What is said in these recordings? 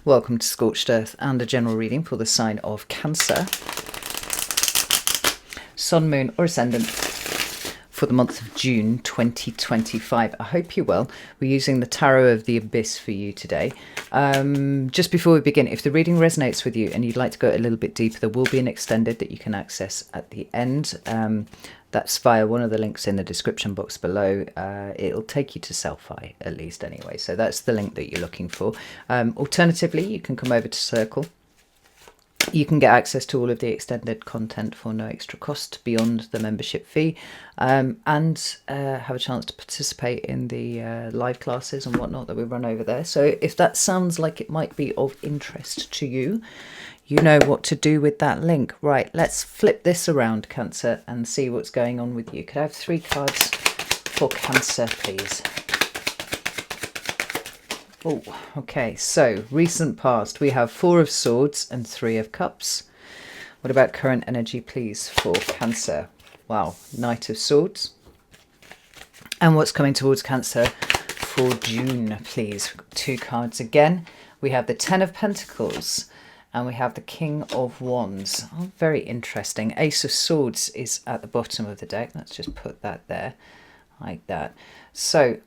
Welcome to Scorched Earth and a general reading for the sign of Cancer, Sun, Moon or Ascendant for the month of June 2025. I hope you're well. We're using the Tarot of the Abyss for you today. Just before we begin, if the reading resonates with you and you'd like to go a little bit deeper, there will be an extended that you can access at the end. That's via one of the links in the description box below. It'll take you to Selfie, at least anyway. So that's the link that you're looking for. Alternatively, you can come over to Circle. You can get access to all of the extended content for no extra cost beyond the membership fee, and have a chance to participate in the live classes and whatnot that we run over there. So if that sounds like it might be of interest to you, you know what to do with that link. Right, let's flip this around, Cancer, and see what's going on with you. Could I have 3 cards for Cancer, please? Oh, okay, so recent past, we have 4 of Swords and 3 of Cups. What about current energy, please, for Cancer? Wow, Knight of Swords. And what's coming towards Cancer for June, please? 2 cards again. We have the 10 of Pentacles and we have the King of Wands. Oh, very interesting. Ace of Swords is at the bottom of the deck. Let's just put that there like that. So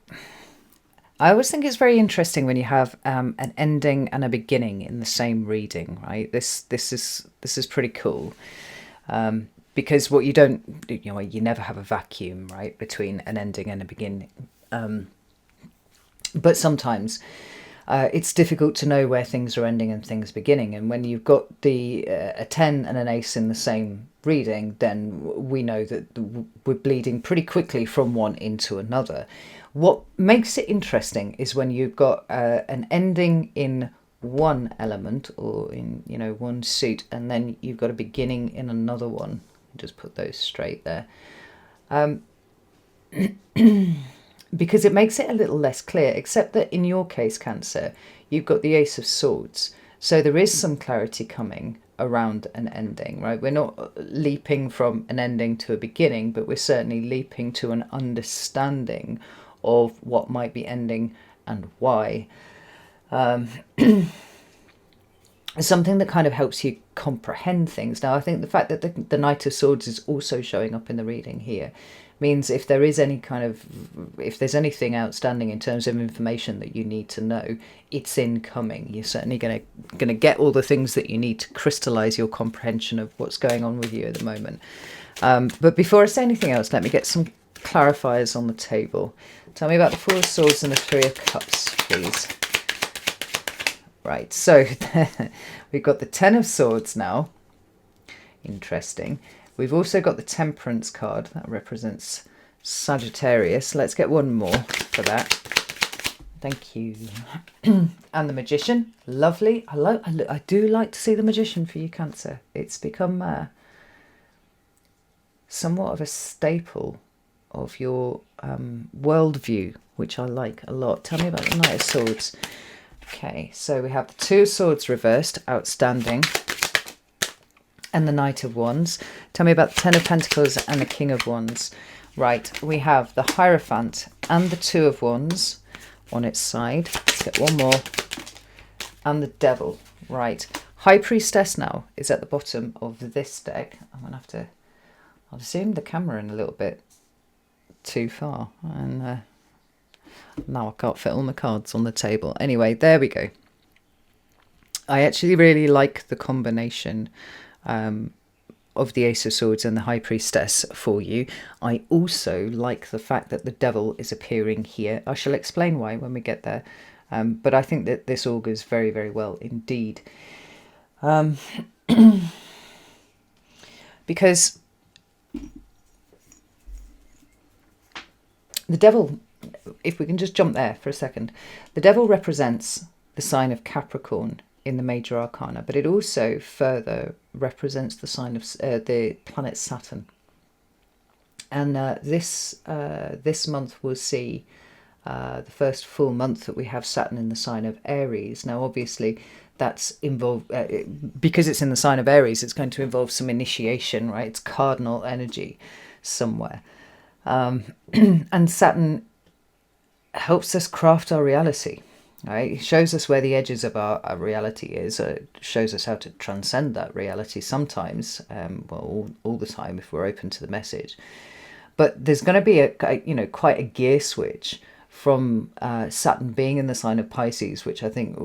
I always think it's very interesting when you have an ending and a beginning in the same reading, right? This is pretty cool, because what you don't, you never have a vacuum, right, between an ending and a beginning. But sometimes it's difficult to know where things are ending and things beginning. And when you've got a 10 and an ace in the same reading, then we know that we're bleeding pretty quickly from one into another. What makes it interesting is when you've got an ending in one element or in, one suit, and then you've got a beginning in another one. Just put those straight there. Because it makes it a little less clear, except that in your case, Cancer, you've got the Ace of Swords. So there is some clarity coming around an ending, right? We're not leaping from an ending to a beginning, but we're certainly leaping to an understanding of what might be ending and why. Something that kind of helps you comprehend things. Now, I think the fact that the Knight of Swords is also showing up in the reading here means if there is if there's anything outstanding in terms of information that you need to know, it's incoming. You're certainly going to get all the things that you need to crystallize your comprehension of what's going on with you at the moment. But before I say anything else, let me get some clarifiers on the table. Tell me about the 4 of Swords and the 3 of Cups, please. Right, so we've got the 10 of Swords now. Interesting. We've also got the Temperance card. That represents Sagittarius. Let's get one more for that. Thank you. And the Magician. Lovely. I do like to see the Magician for you, Cancer. It's become somewhat of a staple of your worldview, which I like a lot. Tell me about the Knight of Swords. Okay, so we have the 2 of Swords reversed, outstanding, and the Knight of Wands. Tell me about the 10 of Pentacles and the King of Wands. Right, we have the Hierophant and the 2 of Wands on its side. Let's get one more. And the Devil. Right, High Priestess now is at the bottom of this deck. I'm going to have to... I'll zoom the camera in a little bit too far. And now I can't fit all my cards on the table. Anyway, there we go. I actually really like the combination of the Ace of Swords and the High Priestess for you. I also like the fact that the Devil is appearing here. I shall explain why when we get there. But I think that this augurs very, very well indeed. Because the Devil, if we can just jump there for a second, the Devil represents the sign of Capricorn in the major arcana, but it also further represents the sign of the planet Saturn. And this month we'll see the first full month that we have Saturn in the sign of Aries. Now, obviously, that's involved because it's in the sign of Aries. It's going to involve some initiation, right? It's cardinal energy somewhere, and Saturn helps us craft our reality. Right? It shows us where the edges of our reality is. It shows us how to transcend that reality sometimes, well, all the time if we're open to the message. But there's going to be quite a gear switch from Saturn being in the sign of Pisces, which I think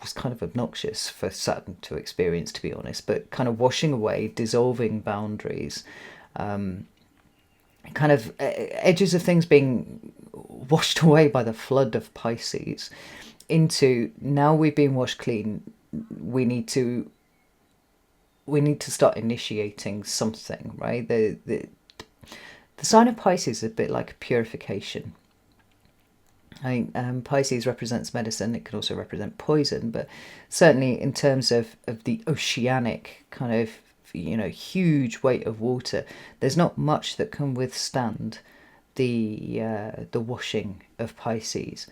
was kind of obnoxious for Saturn to experience, to be honest, but kind of washing away, dissolving boundaries, kind of edges of things being washed away by the flood of Pisces into now we've been washed clean. We need to start initiating something, right? The sign of Pisces is a bit like a purification. Pisces represents medicine. It can also represent poison, but certainly in terms of the oceanic kind of huge weight of water, there's not much that can withstand the washing of Pisces.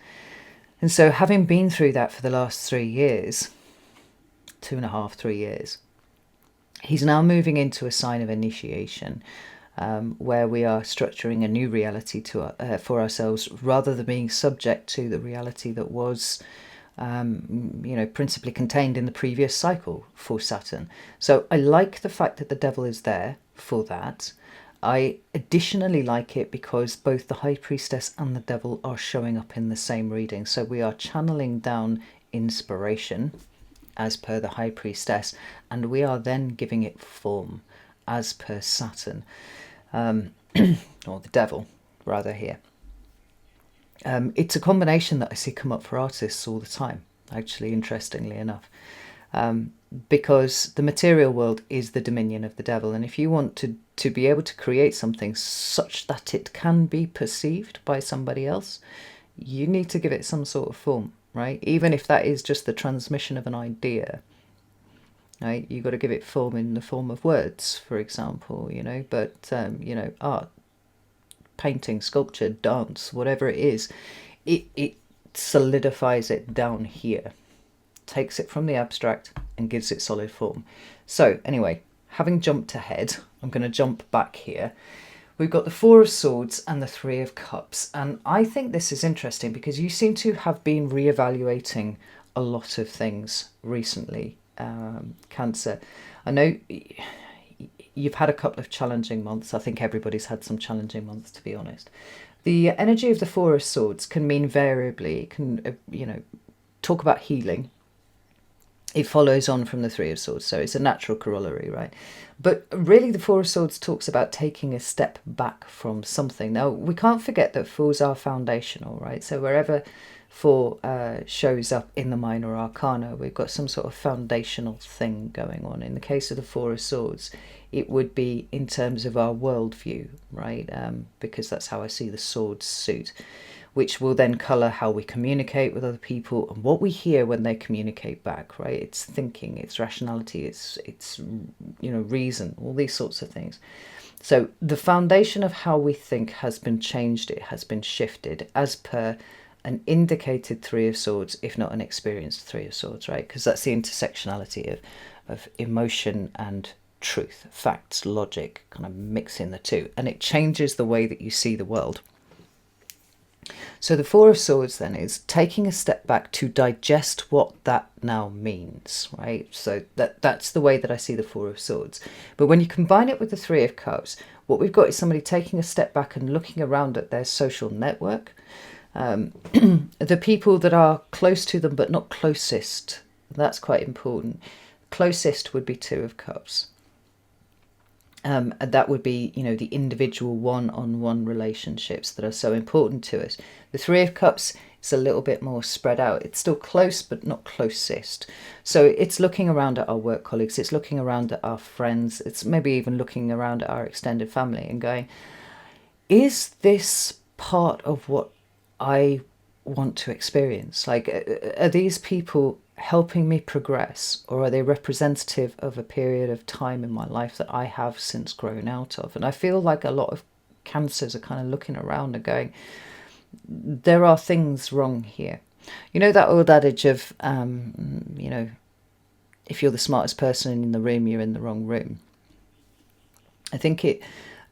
And so, having been through that for the last 3 years, 2.5, 3 years, he's now moving into a sign of initiation. Where we are structuring a new reality for ourselves, rather than being subject to the reality that was, principally contained in the previous cycle for Saturn. So I like the fact that the devil is there for that. I additionally like it because both the High Priestess and the devil are showing up in the same reading. So we are channeling down inspiration as per the High Priestess, and we are then giving it form as per Saturn. Or the devil, rather, here. It's a combination that I see come up for artists all the time, actually, interestingly enough, because the material world is the dominion of the devil, and if you want to be able to create something such that it can be perceived by somebody else, you need to give it some sort of form, right? Even if that is just the transmission of an idea. Right? You've got to give it form in the form of words, for example, but, art, painting, sculpture, dance, whatever it is, it solidifies it down here, takes it from the abstract and gives it solid form. So anyway, having jumped ahead, I'm going to jump back here. We've got the Four of Swords and the Three of Cups. And I think this is interesting because you seem to have been reevaluating a lot of things recently. Cancer. I know you've had a couple of challenging months. I think everybody's had some challenging months, to be honest. The energy of the Four of Swords can mean variably. It can, talk about healing. It follows on from the Three of Swords, so it's a natural corollary, right? But really the Four of Swords talks about taking a step back from something. Now, we can't forget that Fools are foundational, right? So wherever Four shows up in the minor arcana, we've got some sort of foundational thing going on. In the case of the Four of Swords, it would be in terms of our worldview, right? Because that's how I see the swords suit, which will then colour how we communicate with other people and what we hear when they communicate back, right? It's thinking, it's rationality, it's reason, all these sorts of things. So the foundation of how we think has been changed, it has been shifted as per an indicated Three of Swords, if not an experienced Three of Swords, right? Because that's the intersectionality of emotion and truth, facts, logic, kind of mixing the two. And it changes the way that you see the world. So the Four of Swords then is taking a step back to digest what that now means, right? So that's the way that I see the Four of Swords. But when you combine it with the Three of Cups, what we've got is somebody taking a step back and looking around at their social network, the people that are close to them but not closest. That's quite important. Closest would be Two of Cups. And that would be, the individual one-on-one relationships that are so important to us. The Three of Cups is a little bit more spread out. It's still close, but not closest. So it's looking around at our work colleagues. It's looking around at our friends. It's maybe even looking around at our extended family and going, is this part of what I want to experience? Like, are these people helping me progress, or are they representative of a period of time in my life that I have since grown out of? And I feel like a lot of cancers are kind of looking around and going, there are things wrong here. That old adage of, if you're the smartest person in the room, you're in the wrong room. I think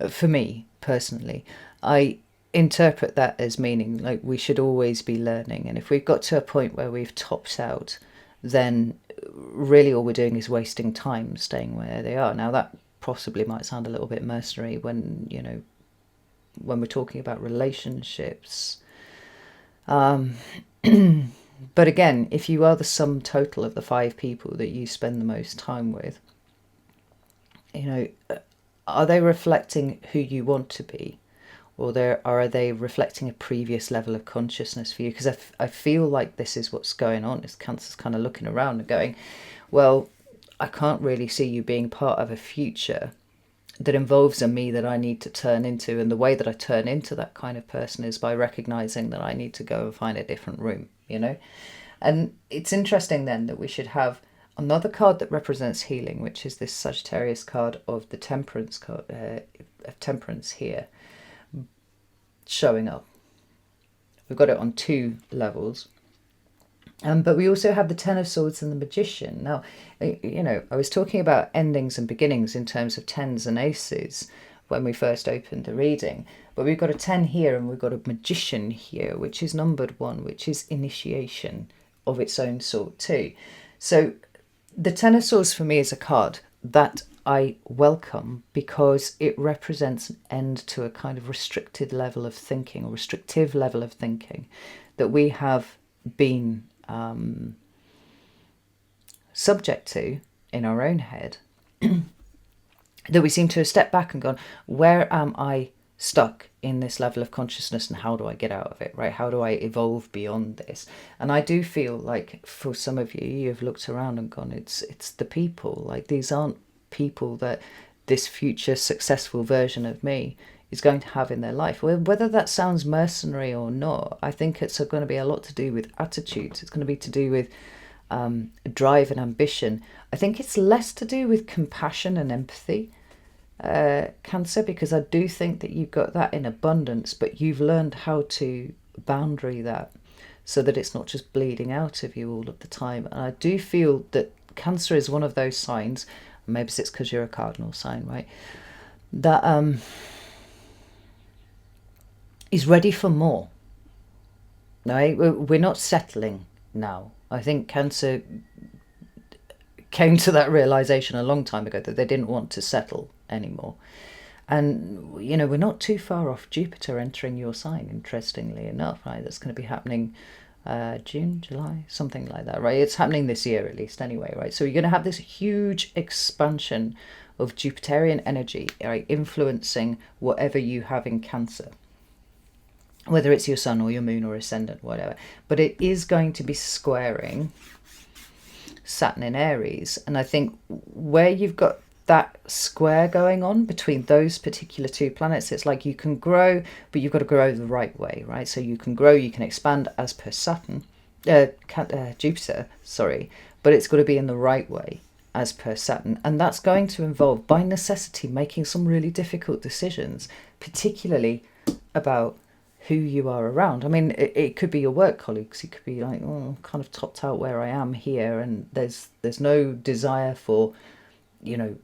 for me personally, I interpret that as meaning like we should always be learning. And if we've got to a point where we've topped out, then really all we're doing is wasting time staying where they are. Now that possibly might sound a little bit mercenary when, you know, when we're talking about relationships. But again, if you are the sum total of the 5 people that you spend the most time with, you know, are they reflecting who you want to be? Or are they reflecting a previous level of consciousness for you? Because I feel like this is what's going on. Is Cancer's kind of looking around and going, well, I can't really see you being part of a future that involves a me that I need to turn into. And the way that I turn into that kind of person is by recognizing that I need to go and find a different room, you know? And it's interesting then that we should have another card that represents healing, which is this Sagittarius card of the Temperance card, of Temperance here, showing up. We've got it on 2 levels. But we also have the Ten of Swords and the Magician. Now, you know, I was talking about endings and beginnings in terms of tens and aces when we first opened the reading. But we've got a 10 here and we've got a Magician here, which is numbered 1, which is initiation of its own sort too. So the Ten of Swords for me is a card that I welcome because it represents an end to a kind of restricted level of thinking, or restrictive level of thinking that we have been subject to in our own head, that we seem to have stepped back and gone, where am I stuck in this level of consciousness and how do I get out of it, right? How do I evolve beyond this? And I do feel like for some of you, you've looked around and gone, it's the people. Like, these aren't people that this future successful version of me is going to have in their life. Whether that sounds mercenary or not, I think it's going to be a lot to do with attitudes. It's going to be to do with drive and ambition. I think it's less to do with compassion and empathy, Cancer, because I do think that you've got that in abundance, but you've learned how to boundary that so that it's not just bleeding out of you all of the time. And I do feel that Cancer is one of those signs, maybe it's because you're a cardinal sign, right, that is ready for more. Right? We're not settling now. I think Cancer came to that realization a long time ago that they didn't want to settle anymore. And, you know, we're not too far off Jupiter entering your sign, interestingly enough, right? That's going to be happening June, July, something like that, right? It's happening this year at least anyway, right? So you're going to have this huge expansion of Jupiterian energy, right, influencing whatever you have in Cancer, whether it's your sun or your moon or ascendant, whatever. But it is going to be squaring Saturn in Aries. And I think where you've got that square going on between those particular 2 planets, it's like you can grow, but you've got to grow the right way, right? So you can grow, you can expand as per Jupiter, sorry, but it's got to be in the right way as per Saturn. And that's going to involve, by necessity, making some really difficult decisions, particularly about who you are around. I mean, it could be your work colleagues. You could be like, oh, I'm kind of topped out where I am here, and there's no desire for, you know,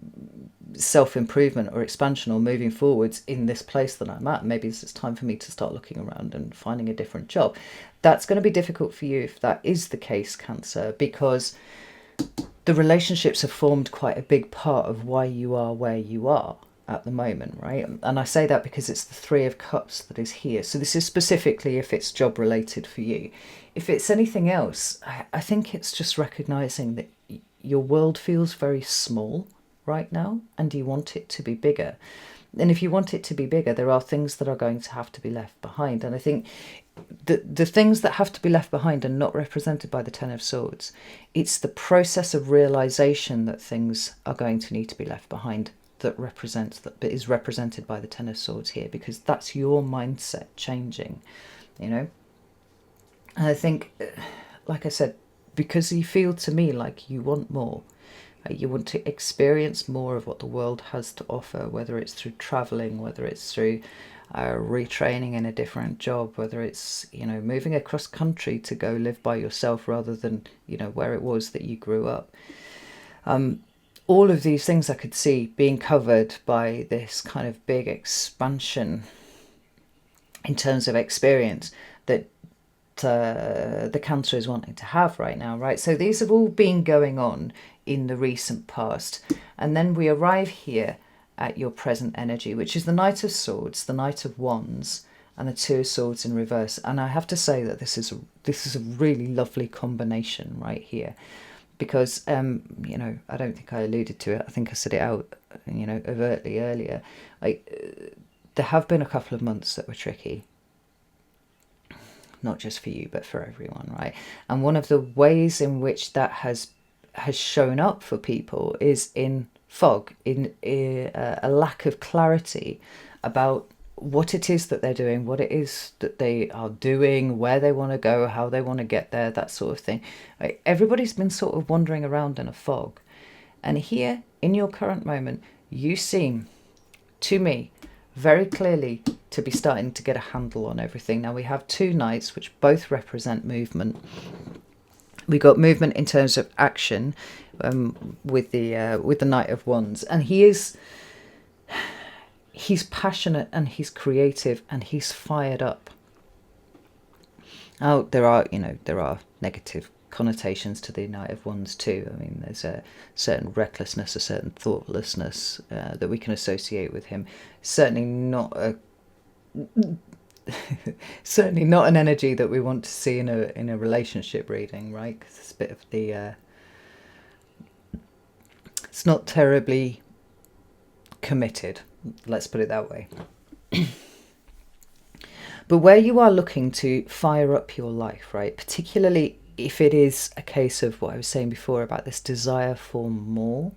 self-improvement or expansion or moving forwards in this place that I'm at. Maybe it's time for me to start looking around and finding a different job. That's going to be difficult for you if that is the case, Cancer, because the relationships have formed quite a big part of why you are where you are at the moment, right? And I say that because it's the 3 of Cups that is here. So this is specifically if it's job related for you. If it's anything else, I think it's just recognizing that your world feels very small right now and you want it to be bigger. And if you want it to be bigger, there are things that are going to have to be left behind. And I think the things that have to be left behind are not represented by the 10 of Swords. It's the process of realization that things are going to need to be left behind that is represented by the 10 of Swords here, because that's your mindset changing, you know. And I think, like I said, because you feel to me like you want more, you want to experience more of what the world has to offer, whether it's through traveling, whether it's through retraining in a different job, whether it's, you know, moving across country to go live by yourself rather than, you know, where it was that you grew up. All of these things I could see being covered by this kind of big expansion in terms of experience that the Cancer is wanting to have right now, right? So these have all been going on in the recent past. And then we arrive here at your present energy, which is the Knight of Swords, the Knight of Wands, and the Two of Swords in reverse. And I have to say that this is a really lovely combination right here. Because, you know, I don't think I alluded to it. I think I said it out, you know, overtly earlier. There have been a couple of months that were tricky. Not just for you, but for everyone, right? And one of the ways in which that has shown up for people is in fog, in a lack of clarity about what it is that they're doing, what it is that they are doing, where they want to go, how they want to get there, that sort of thing. Right? Everybody's been sort of wandering around in a fog. And here, in your current moment, you seem, to me, very clearly to be starting to get a handle on everything. Now we have two knights, which both represent movement. We got movement in terms of action with the Knight of Wands, and he's passionate and he's creative and he's fired up. Now there are negative connotations to the Knight of Wands too. I mean, there's a certain recklessness, a certain thoughtlessness that we can associate with him. Certainly not an energy that we want to see in a relationship reading, right? Because it's a bit of the it's not terribly committed, let's put it that way. But where you are looking to fire up your life, right, particularly if it is a case of what I was saying before about this desire for more,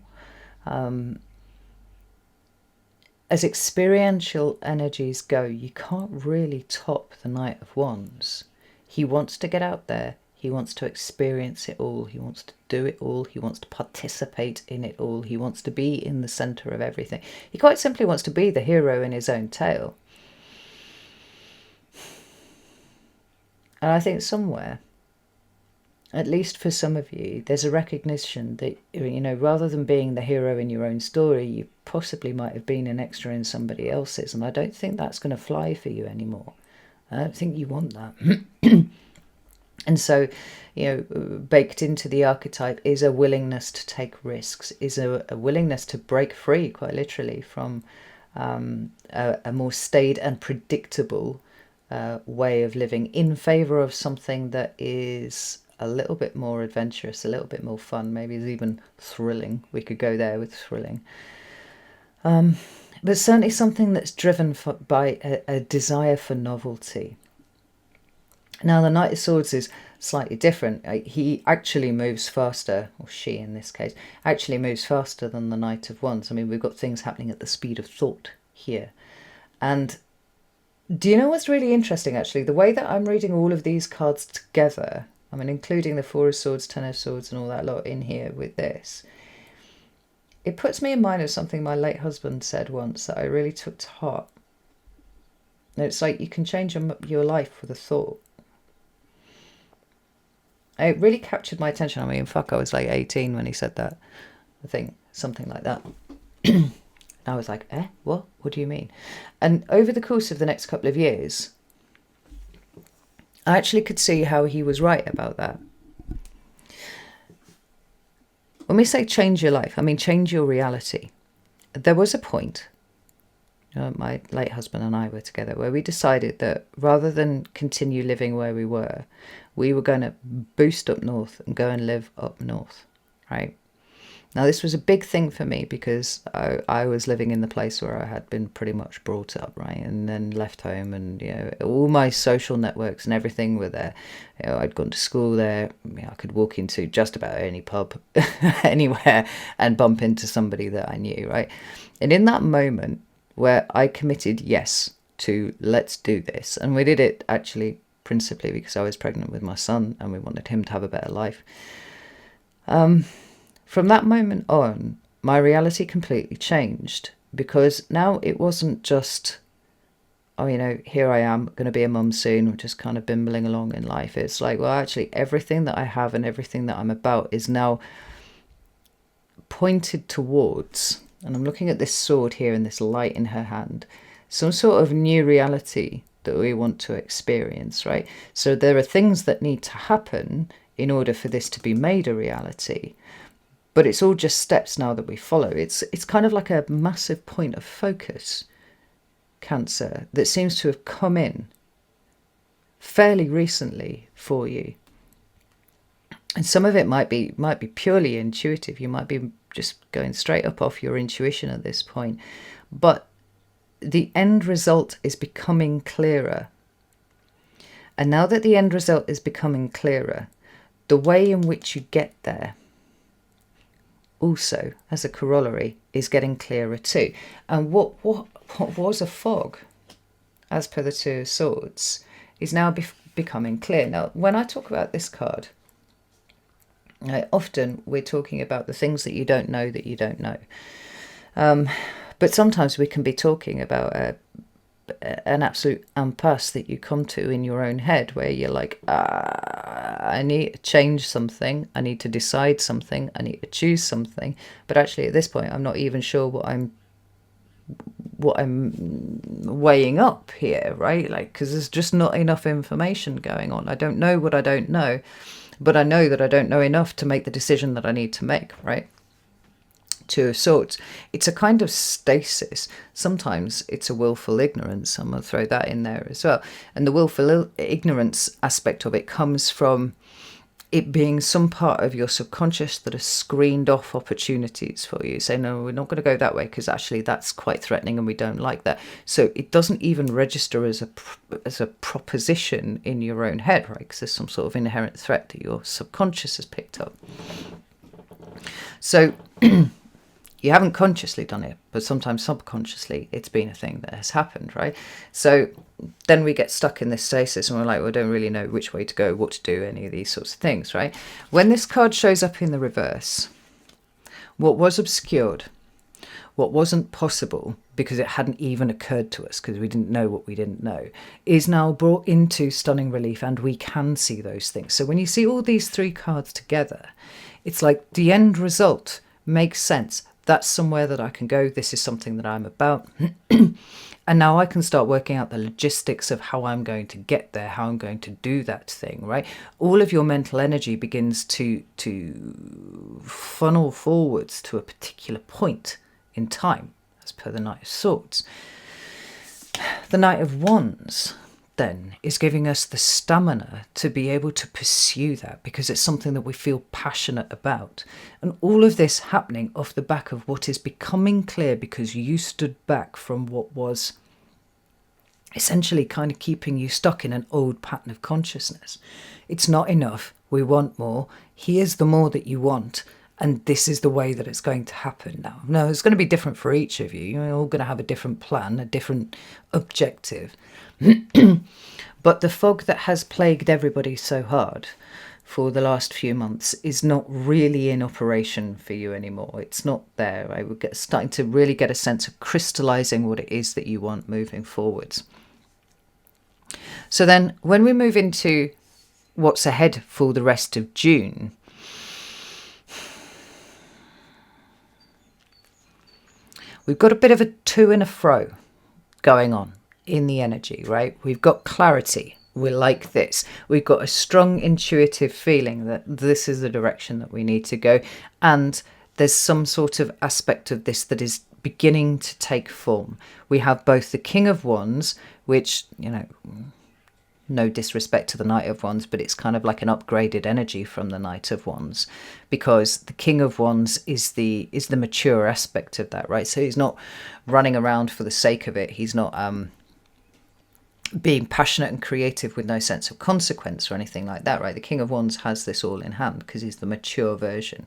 as experiential energies go, you can't really top the Knight of Wands. He wants to get out there. He wants to experience it all. He wants to do it all. He wants to participate in it all. He wants to be in the centre of everything. He quite simply wants to be the hero in his own tale. And I think somewhere, at least for some of you, there's a recognition that, you know, rather than being the hero in your own story, you possibly might have been an extra in somebody else's. And I don't think that's going to fly for you anymore. I don't think you want that. And so, you know, baked into the archetype is a willingness to take risks, is a willingness to break free, quite literally, from a more staid and predictable way of living in favour of something that is a little bit more adventurous, a little bit more fun, maybe even thrilling. We could go there with thrilling. But certainly something that's driven by a desire for novelty. Now, the Knight of Swords is slightly different. He actually moves faster, or she in this case, actually moves faster than the Knight of Wands. I mean, we've got things happening at the speed of thought here. And do you know what's really interesting, actually? The way that I'm reading all of these cards together, I mean, including the Four of Swords, Ten of Swords, and all that lot in here with this, it puts me in mind of something my late husband said once that I really took to heart. And it's like you can change your life with a thought. It really captured my attention. I mean, fuck, I was like 18 when he said that. I think something like that. I was like, what? What do you mean? And over the course of the next couple of years, I actually could see how he was right about that. When we say change your life, I mean change your reality. There was a point, my late husband and I were together, where we decided that rather than continue living where we were going to boost up north and go and live up north, right? Now, this was a big thing for me because I was living in the place where I had been pretty much brought up, right? And then left home, and, you know, all my social networks and everything were there. You know, I'd gone to school there. You know, I could walk into just about any pub anywhere and bump into somebody that I knew, right? And in that moment where I committed yes to let's do this, and we did it actually principally because I was pregnant with my son and we wanted him to have a better life. From that moment on, my reality completely changed, because now it wasn't just, oh, you know, here I am, going to be a mum soon, just kind of bimbling along in life. It's like, well, actually, everything that I have and everything that I'm about is now pointed towards, and I'm looking at this sword here and this light in her hand, some sort of new reality that we want to experience, right? So there are things that need to happen in order for this to be made a reality. But it's all just steps now that we follow. It's kind of like a massive point of focus, Cancer, that seems to have come in fairly recently for you. And some of it might be purely intuitive. You might be just going straight up off your intuition at this point. But the end result is becoming clearer. And now that the end result is becoming clearer, the way in which you get there also, as a corollary, is getting clearer too. And what was a fog, as per the Two of Swords, is now becoming clear. Now, when I talk about this card, often we're talking about the things that you don't know that you don't know. But sometimes we can be talking about an absolute impasse that you come to in your own head, where you're like, I need to change something, I need to decide something, I need to choose something. But actually at this point, I'm not even sure what I'm weighing up here, right? Like, because there's just not enough information going on. I don't know what I don't know, but I know that I don't know enough to make the decision that I need to make, right? Two of Swords. It's a kind of stasis. Sometimes it's a willful ignorance. I'm going to throw that in there as well. And the willful ignorance aspect of it comes from it being some part of your subconscious that has screened off opportunities for you. Say, no, we're not going to go that way because actually that's quite threatening and we don't like that. So it doesn't even register as a proposition in your own head, right? Because there's some sort of inherent threat that your subconscious has picked up. So you haven't consciously done it, but sometimes subconsciously it's been a thing that has happened, right? So then we get stuck in this stasis and we're like, well, I don't really know which way to go, what to do, any of these sorts of things, right? When this card shows up in the reverse, what was obscured, what wasn't possible because it hadn't even occurred to us because we didn't know what we didn't know, is now brought into stunning relief, and we can see those things. So when you see all these three cards together, it's like the end result makes sense. That's somewhere that I can go. This is something that I'm about. And now I can start working out the logistics of how I'm going to get there, how I'm going to do that thing, right? All of your mental energy begins to funnel forwards to a particular point in time, as per the Knight of Swords. The Knight of Wands then is giving us the stamina to be able to pursue that because it's something that we feel passionate about. And all of this happening off the back of what is becoming clear because you stood back from what was essentially kind of keeping you stuck in an old pattern of consciousness. It's not enough. We want more. Here's the more that you want. And this is the way that it's going to happen now. No, it's going to be different for each of you. You're all going to have a different plan, a different objective. But the fog that has plagued everybody so hard for the last few months is not really in operation for you anymore. It's not there. Right? We're starting to really get a sense of crystallizing what it is that you want moving forwards. So then when we move into what's ahead for the rest of June, we've got a bit of a to and a fro going on in the energy, right? We've got clarity. We're like this. We've got a strong intuitive feeling that this is the direction that we need to go. And there's some sort of aspect of this that is beginning to take form. We have both the King of Wands, which, you know, no disrespect to the Knight of Wands, but it's kind of like an upgraded energy from the Knight of Wands, because the King of Wands is the mature aspect of that, right? So he's not running around for the sake of it. He's not being passionate and creative with no sense of consequence or anything like that, right? The King of Wands has this all in hand because he's the mature version.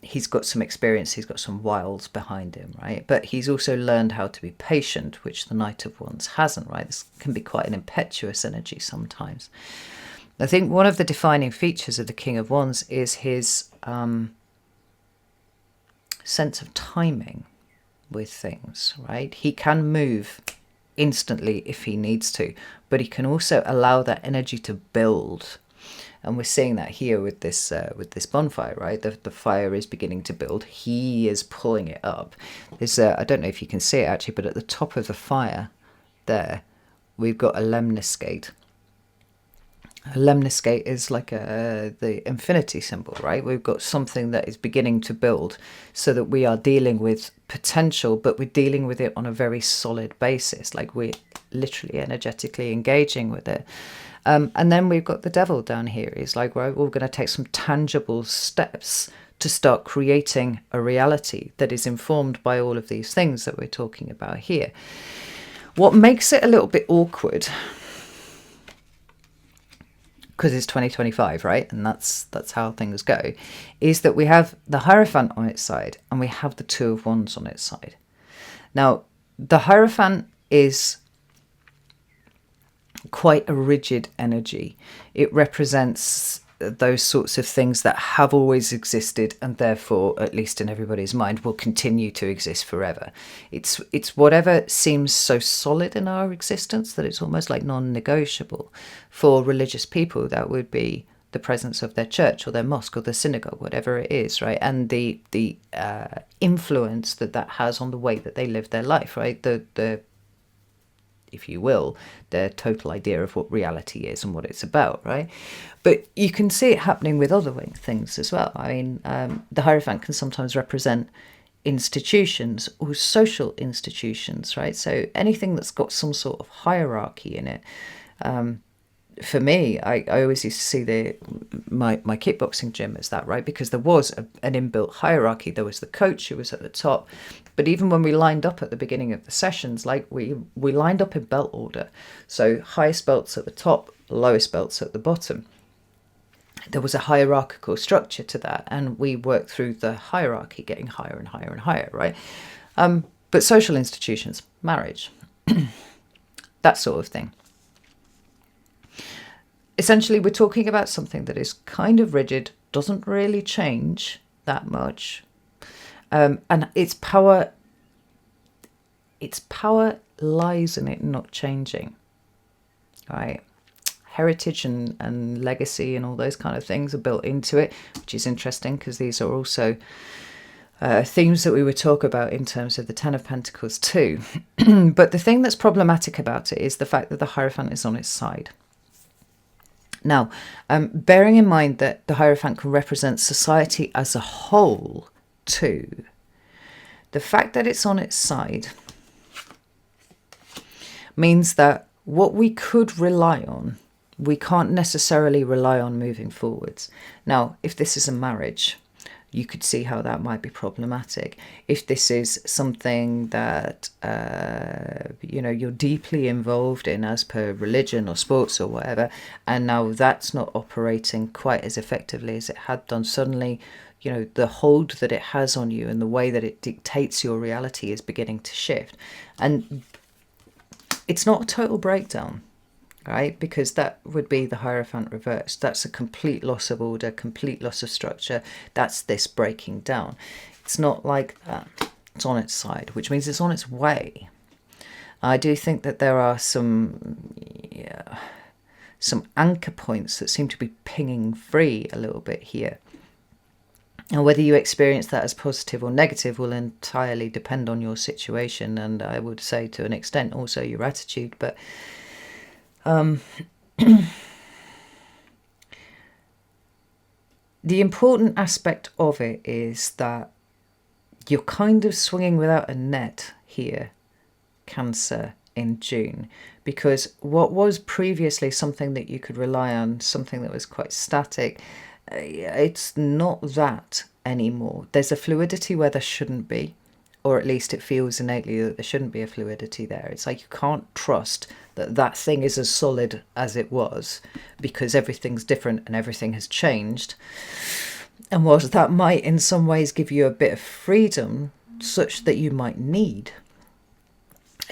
He's got some experience, he's got some wiles behind him, right? But he's also learned how to be patient, which the Knight of Wands hasn't, right? This can be quite an impetuous energy sometimes. I think one of the defining features of the King of Wands is his sense of timing with things, right? He can move instantly if he needs to, but he can also allow that energy to build. And we're seeing that here with this bonfire, right? The fire is beginning to build. He is pulling it up. There's I don't know if you can see it actually, but at the top of the fire there, we've got a lemniscate. A lemniscate is like the infinity symbol, right? We've got something that is beginning to build, so that we are dealing with potential, but we're dealing with it on a very solid basis, like we're literally energetically engaging with it. And then we've got the devil down here. It's like, right, we're going to take some tangible steps to start creating a reality that is informed by all of these things that we're talking about here. What makes it a little bit awkward, because it's 2025, right? And that's how things go, is that we have the Hierophant on its side and we have the Two of Wands on its side. Now, the Hierophant is quite a rigid energy. It represents those sorts of things that have always existed and therefore, at least in everybody's mind, will continue to exist forever. It's whatever seems so solid in our existence that it's almost like non-negotiable. For religious people, that would be the presence of their church or their mosque or the synagogue, whatever it is, right? And the influence that has on the way that they live their life, right? The if you will, their total idea of what reality is and what it's about, right? But you can see it happening with other things as well. I mean, the Hierophant can sometimes represent institutions or social institutions, right? So anything that's got some sort of hierarchy in it. For me, I always used to see my kickboxing gym as that, right? Because there was an inbuilt hierarchy. There was the coach who was at the top. But even when we lined up at the beginning of the sessions, like we lined up in belt order. So highest belts at the top, lowest belts at the bottom. There was a hierarchical structure to that. And we worked through the hierarchy, getting higher and higher and higher, right? But social institutions, marriage, that sort of thing. Essentially, we're talking about something that is kind of rigid, doesn't really change that much. And its power lies in it not changing, right? Heritage and legacy and all those kind of things are built into it, which is interesting because these are also themes that we would talk about in terms of the Ten of Pentacles too. But the thing that's problematic about it is the fact that the Hierophant is on its side. Now, bearing in mind that the Hierophant can represent society as a whole too, the fact that it's on its side means that what we could rely on, we can't necessarily rely on moving forwards. Now, if this is a marriage, you could see how that might be problematic. If this is something that, you're deeply involved in as per religion or sports or whatever, and now that's not operating quite as effectively as it had done, suddenly, the hold that it has on you and the way that it dictates your reality is beginning to shift. And it's not a total breakdown, right? Because that would be the Hierophant reversed. That's a complete loss of order, complete loss of structure. That's this breaking down. It's not like that. It's on its side, which means it's on its way. I do think that there are some anchor points that seem to be pinging free a little bit here. And whether you experience that as positive or negative will entirely depend on your situation, and I would say to an extent also your attitude. But the important aspect of it is that you're kind of swinging without a net here, Cancer, in June, because what was previously something that you could rely on, something that was quite static, it's not that anymore. There's a fluidity where there shouldn't be, or at least it feels innately that there shouldn't be a fluidity there. It's like you can't trust that that thing is as solid as it was, because everything's different and everything has changed. And whilst that might in some ways give you a bit of freedom, such that you might need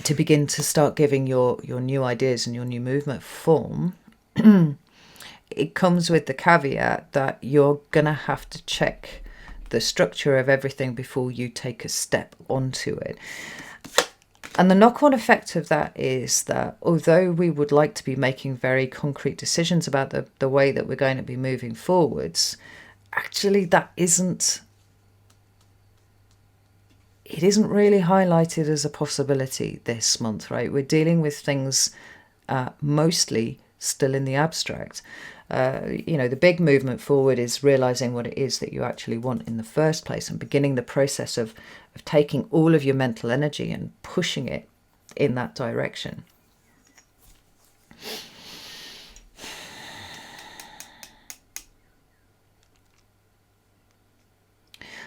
to begin to start giving your new ideas and your new movement form, it comes with the caveat that you're going to have to check the structure of everything before you take a step onto it. And the knock-on effect of that is that although we would like to be making very concrete decisions about the way that we're going to be moving forwards, actually that isn't really highlighted as a possibility this month, right? We're dealing with things mostly still in the abstract. The big movement forward is realizing what it is that you actually want in the first place and beginning the process of taking all of your mental energy and pushing it in that direction.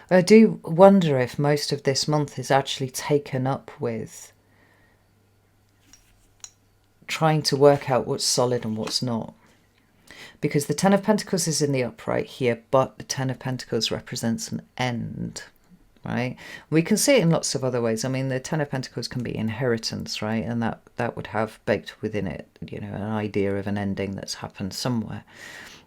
I do wonder if most of this month is actually taken up with trying to work out what's solid and what's not. Because the Ten of Pentacles is in the upright here, but the Ten of Pentacles represents an end, right? We can see it in lots of other ways. I mean, the Ten of Pentacles can be inheritance, right? And that would have baked within it, an idea of an ending that's happened somewhere.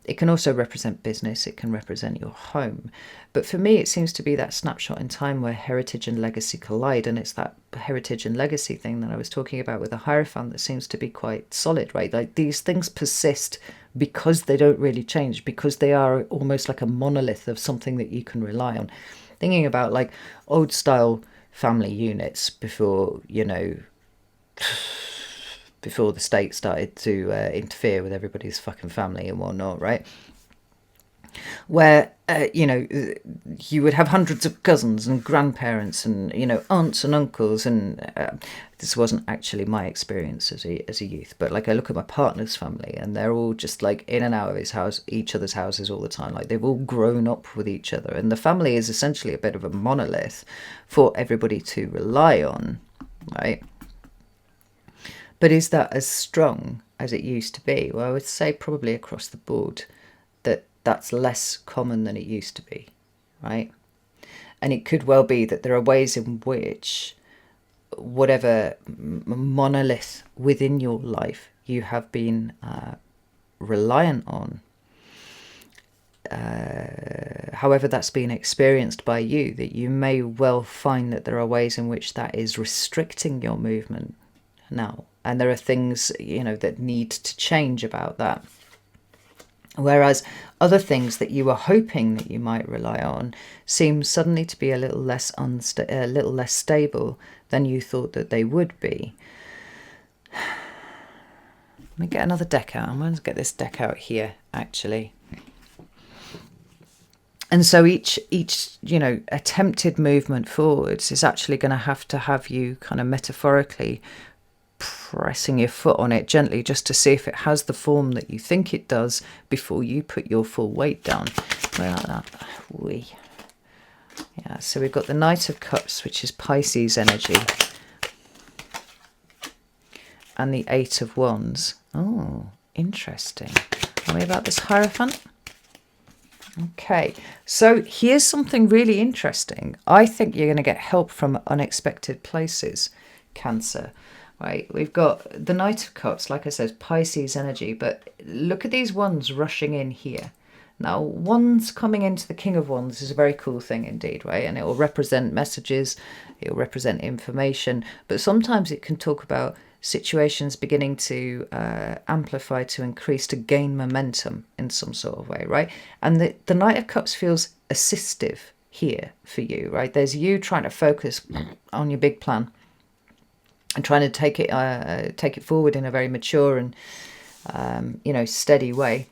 It can also represent business. It can represent your home. But for me, it seems to be that snapshot in time where heritage and legacy collide. And it's that heritage and legacy thing that I was talking about with the Hierophant that seems to be quite solid, right? Like these things persist because they don't really change, because they are almost like a monolith of something that you can rely on. Thinking about like old style family units before, before the state started to interfere with everybody's fucking family and whatnot, right? Where, you would have hundreds of cousins and grandparents and, aunts and uncles. And this wasn't actually my experience as a youth. But like I look at my partner's family and they're all just like in and out of his house, each other's houses all the time. Like they've all grown up with each other. And the family is essentially a bit of a monolith for everybody to rely on, right? But is that as strong as it used to be? Well, I would say probably across the board that's less common than it used to be, right? And it could well be that there are ways in which whatever monolith within your life you have been reliant on, however that's been experienced by you, that you may well find that there are ways in which that is restricting your movement now. And there are things, that need to change about that. Whereas other things that you were hoping that you might rely on seem suddenly to be a little less stable than you thought that they would be. Let me get another deck out. I'm going to get this deck out here, actually. And so each attempted movement forwards is actually going to have you kind of metaphorically pressing your foot on it gently just to see if it has the form that you think it does before you put your full weight down. Where are that? Yeah, so we've got the Knight of Cups, which is Pisces energy, and the Eight of Wands. Oh, interesting. Tell me about this Hierophant. Okay, so here's something really interesting. I think you're going to get help from unexpected places, Cancer. Right, we've got the Knight of Cups, like I said, Pisces energy, but look at these wands rushing in here. Now, wands coming into the King of Wands is a very cool thing indeed, right? And it will represent messages, it will represent information, but sometimes it can talk about situations beginning to amplify, to increase, to gain momentum in some sort of way, right? And the Knight of Cups feels assistive here for you, right? There's you trying to focus on your big plan and trying to take it forward in a very mature and steady way,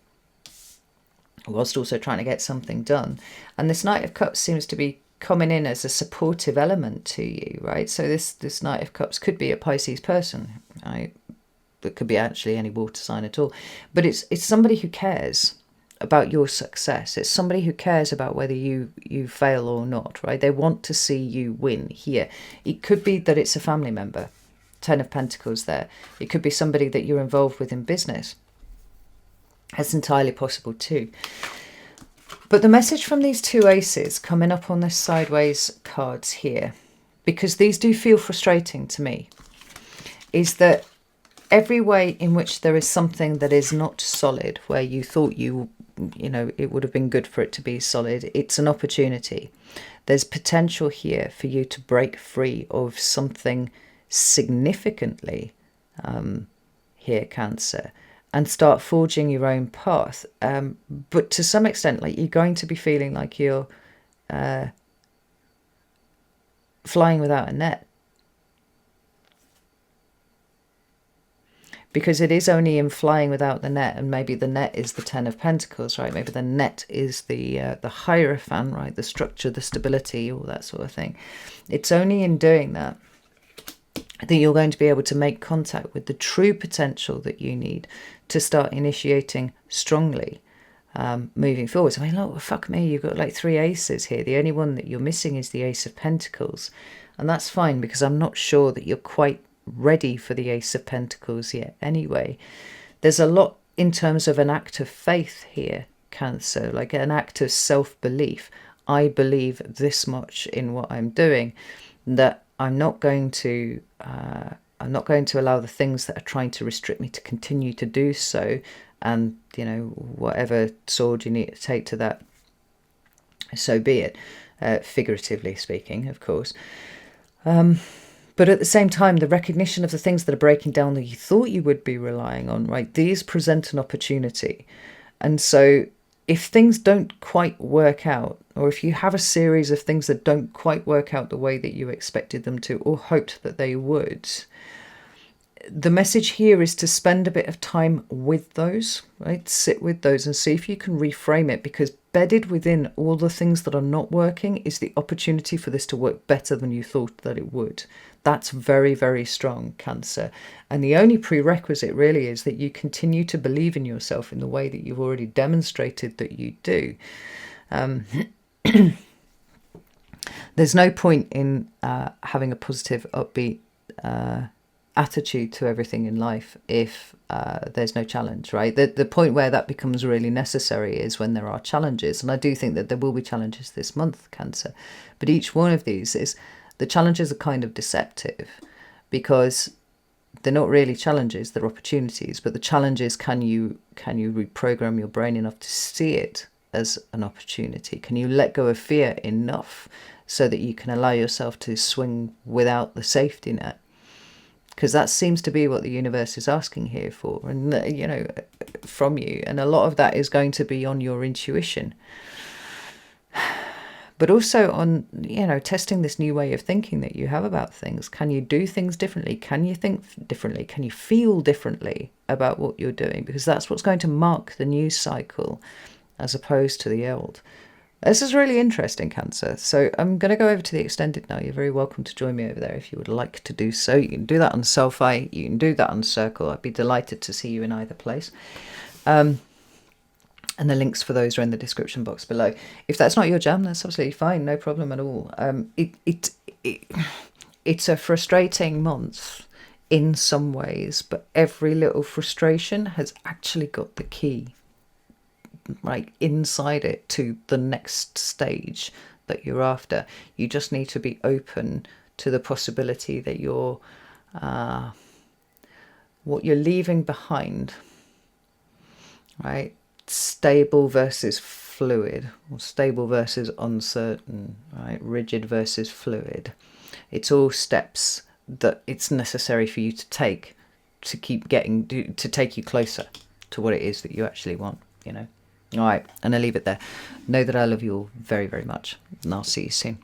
whilst also trying to get something done. And this Knight of Cups seems to be coming in as a supportive element to you, right? So this Knight of Cups could be a Pisces person, right? It could be actually any water sign at all, but it's somebody who cares about your success. It's somebody who cares about whether you fail or not, right? They want to see you win here. It could be that it's a family member. Ten of Pentacles there. It could be somebody that you're involved with in business. That's entirely possible too. But the message from these two aces coming up on this sideways cards here, because these do feel frustrating to me, is that every way in which there is something that is not solid, where you thought it would have been good for it to be solid, it's an opportunity. There's potential here for you to break free of something significantly here, Cancer, and start forging your own path. But to some extent, like, you're going to be feeling like you're flying without a net, because it is only in flying without the net, and maybe the net is the Ten of Pentacles, right? Maybe the net is the Hierophant, right? The structure, the stability, all that sort of thing. It's only in doing that that you're going to be able to make contact with the true potential that you need to start initiating strongly, moving forwards. I mean, look, fuck me, you've got like 3 aces here. The only one that you're missing is the Ace of Pentacles. And that's fine, because I'm not sure that you're quite ready for the Ace of Pentacles yet anyway. There's a lot in terms of an act of faith here, Cancer, like an act of self-belief. I believe this much in what I'm doing, that I'm not going to allow the things that are trying to restrict me to continue to do so. And, you know, whatever sword you need to take to that, so be it, figuratively speaking, of course. But at the same time, the recognition of the things that are breaking down that you thought you would be relying on, right? These present an opportunity. And so if things don't quite work out, or if you have a series of things that don't quite work out the way that you expected them to, or hoped that they would, the message here is to spend a bit of time with those, right? Sit with those and see if you can reframe it, because bedded within all the things that are not working is the opportunity for this to work better than you thought that it would. That's very, very strong, Cancer. And the only prerequisite really is that you continue to believe in yourself in the way that you've already demonstrated that you do. There's no point in having a positive, upbeat attitude to everything in life if there's no challenge, right? The point where that becomes really necessary is when there are challenges. And I do think that there will be challenges this month, Cancer. But each one of these is, the challenges are kind of deceptive, because they're not really challenges, they're opportunities. But the challenge is, can you reprogram your brain enough to see it as an opportunity? Can you let go of fear enough so that you can allow yourself to swing without the safety net? Because that seems to be what the universe is asking here for, and you know, from you. And a lot of that is going to be on your intuition, but also on, you know, testing this new way of thinking that you have about things. Can you do things differently? Can you think differently? Can you feel differently about what you're doing? Because that's what's going to mark the new cycle as opposed to the old. This is really interesting, Cancer. So I'm going to go over to the extended now. You're very welcome to join me over there if you would like to do so. You can do that on Selfie. You can do that on Circle. I'd be delighted to see you in either place. And the links for those are in the description box below. If that's not your jam, that's absolutely fine. No problem at all. It's a frustrating month in some ways, but every little frustration has actually got the key right inside it to the next stage that you're after. You just need to be open to the possibility that you're what you're leaving behind, right? Stable versus fluid, or stable versus uncertain, right? Rigid versus fluid. It's all steps that it's necessary for you to take to keep getting to take you closer to what it is that you actually want, you know. All right, and I'll leave it there. Know that I love you all very, very much, and I'll see you soon.